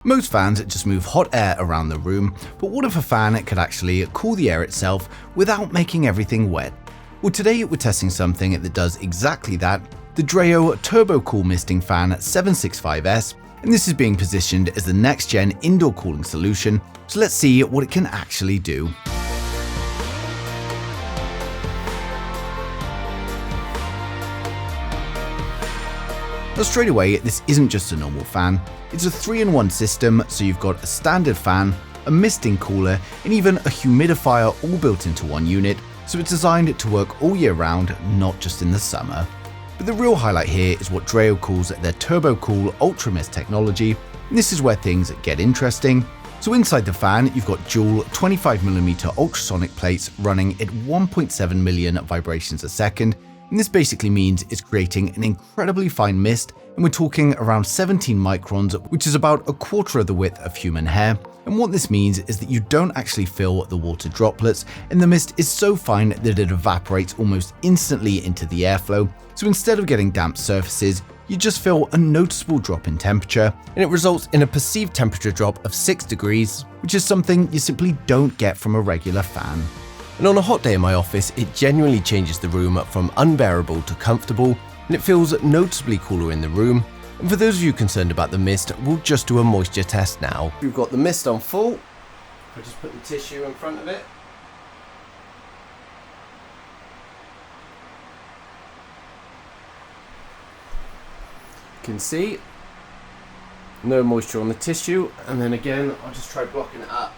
Most fans just move hot air around the room, but what if a fan could actually cool the air itself without making everything wet? Well, today we're testing something that does exactly that, the DREO TurboCool Misting Fan 765S, and this is being positioned as the next-gen indoor cooling solution, so let's see what it can actually do. Now straight away, this isn't just a normal fan, it's a 3-in-1 system, so you've got a standard fan, a misting cooler, and even a humidifier all built into one unit, so it's designed to work all year round, not just in the summer. But the real highlight here is what DREO calls their TurboCool Ultra Mist technology, and this is where things get interesting. So inside the fan, you've got dual 25mm ultrasonic plates running at 1.7 million vibrations a second, and this basically means it's creating an incredibly fine mist, and we're talking around 17 microns, which is about a quarter of the width of human hair. And what this means is that you don't actually feel the water droplets, and the mist is so fine that it evaporates almost instantly into the airflow. So instead of getting damp surfaces, you just feel a noticeable drop in temperature, and it results in a perceived temperature drop of 6 degrees, which is something you simply don't get from a regular fan. And on a hot day in my office, it genuinely changes the room from unbearable to comfortable, and it feels noticeably cooler in the room. And for those of you concerned about the mist, we'll just do a moisture test now. We've got the mist on full. I'll just put the tissue in front of it. You can see no moisture on the tissue, and then again I'll just try blocking it up.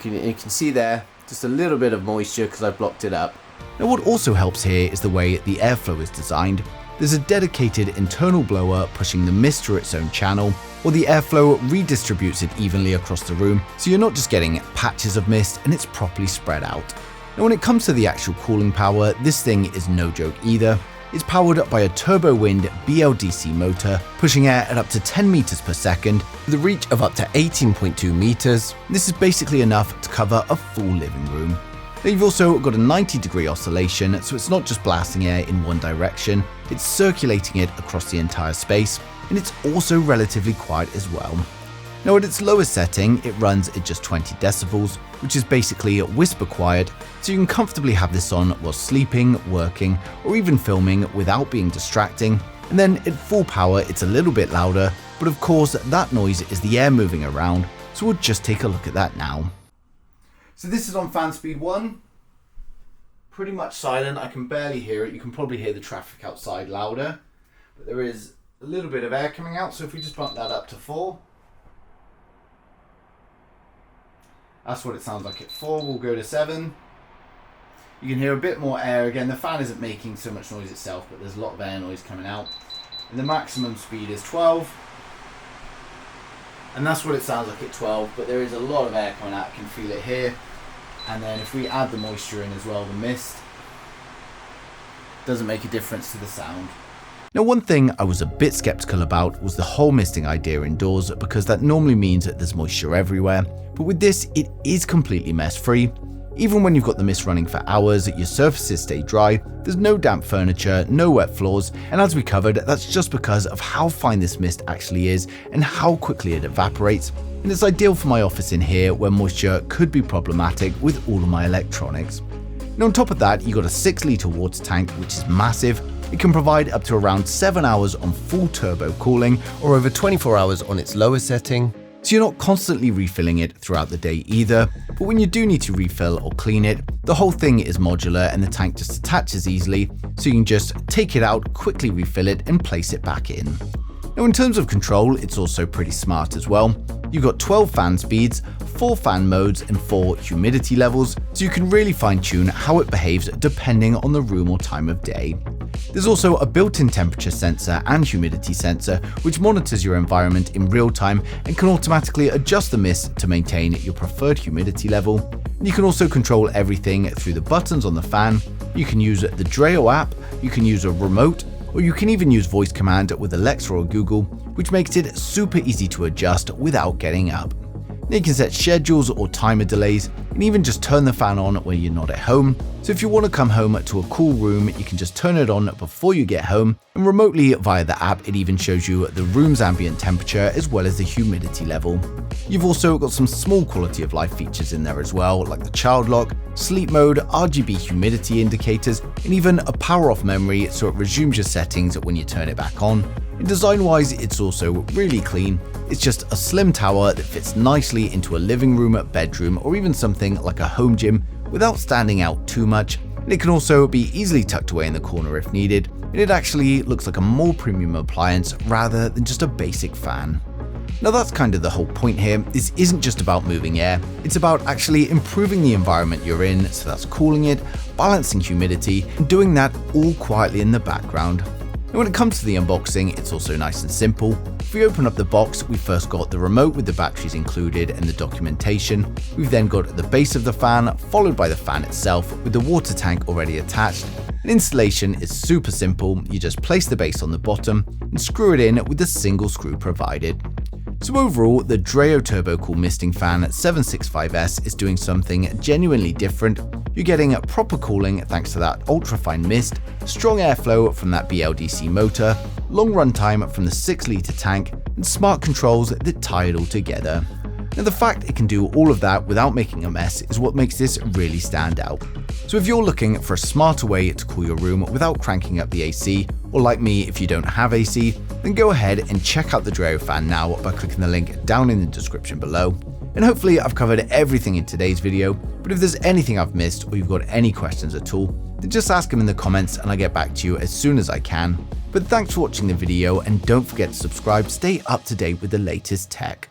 You can see there just a little bit of moisture because I blocked it up. Now what also helps here is the way the airflow is designed. There's a dedicated internal blower pushing the mist through its own channel, while the airflow redistributes it evenly across the room, so you're not just getting patches of mist, and it's properly spread out. Now when it comes to the actual cooling power, this thing is no joke either. It's powered up by a turbo wind BLDC motor, pushing air at up to 10 meters per second, with a reach of up to 18.2 meters. This is basically enough to cover a full living room. Now you've also got a 90-degree oscillation, so it's not just blasting air in one direction, it's circulating it across the entire space, and it's also relatively quiet as well. Now at its lowest setting, it runs at just 20 decibels, which is basically whisper quiet, so you can comfortably have this on while sleeping, working, or even filming without being distracting. And then at full power, it's a little bit louder, but of course that noise is the air moving around, so we'll just take a look at that now. So this is on fan speed 1, pretty much silent, I can barely hear it. You can probably hear the traffic outside louder, but there is a little bit of air coming out, so if we just bump that up to 4, that's what it sounds like at 4. We'll go to 7. You can hear a bit more air. Again, the fan isn't making so much noise itself, but there's a lot of air noise coming out. And the maximum speed is 12. And that's what it sounds like at 12, but there is a lot of air coming out. I can feel it here. And then if we add the moisture in as well, the mist, doesn't make a difference to the sound. Now one thing I was a bit skeptical about was the whole misting idea indoors, because that normally means that there's moisture everywhere, but with this it is completely mess free. Even when you've got the mist running for hours, your surfaces stay dry, there's no damp furniture, no wet floors, and as we covered, that's just because of how fine this mist actually is and how quickly it evaporates, and it's ideal for my office in here where moisture could be problematic with all of my electronics. Now on top of that, you've got a 6-litre water tank, which is massive. It can provide up to around 7 hours on full turbo cooling, or over 24 hours on its lower setting, so you're not constantly refilling it throughout the day either, but when you do need to refill or clean it, the whole thing is modular and the tank just attaches easily, so you can just take it out, quickly refill it and place it back in. Now in terms of control, it's also pretty smart as well. You've got 12 fan speeds, 4 fan modes and 4 humidity levels, so you can really fine tune how it behaves depending on the room or time of day. There's also a built-in temperature sensor and humidity sensor which monitors your environment in real time and can automatically adjust the mist to maintain your preferred humidity level. And you can also control everything through the buttons on the fan. You can use the DREO app, you can use a remote, or you can even use voice command with Alexa or Google, which makes it super easy to adjust without getting up. You can set schedules or timer delays, and even just turn the fan on when you're not at home. So if you want to come home to a cool room, you can just turn it on before you get home, and remotely via the app it even shows you the room's ambient temperature as well as the humidity level. You've also got some small quality of life features in there as well, like the child lock, sleep mode, RGB humidity indicators, and even a power off memory so it resumes your settings when you turn it back on. And design-wise, it's also really clean. It's just a slim tower that fits nicely into a living room, bedroom, or even something like a home gym without standing out too much. And it can also be easily tucked away in the corner if needed, and it actually looks like a more premium appliance rather than just a basic fan. Now that's kind of the whole point here. This isn't just about moving air, it's about actually improving the environment you're in, so that's cooling it, balancing humidity, and doing that all quietly in the background. And when it comes to the unboxing, it's also nice and simple. If we open up the box, we first got the remote with the batteries included and the documentation. We've then got the base of the fan, followed by the fan itself with the water tank already attached. And installation is super simple. You just place the base on the bottom and screw it in with the single screw provided. So overall, the DREO TurboCool misting fan 765S is doing something genuinely different. You're getting proper cooling thanks to that ultra-fine mist, strong airflow from that BLDC motor, long runtime from the 6-litre tank, and smart controls that tie it all together. Now the fact it can do all of that without making a mess is what makes this really stand out. So if you're looking for a smarter way to cool your room without cranking up the AC, or like me if you don't have AC, then go ahead and check out the DREO fan now by clicking the link down in the description below. And hopefully I've covered everything in today's video, but if there's anything I've missed or you've got any questions at all, then just ask them in the comments and I'll get back to you as soon as I can. But thanks for watching the video, and don't forget to subscribe to stay up to date with the latest tech.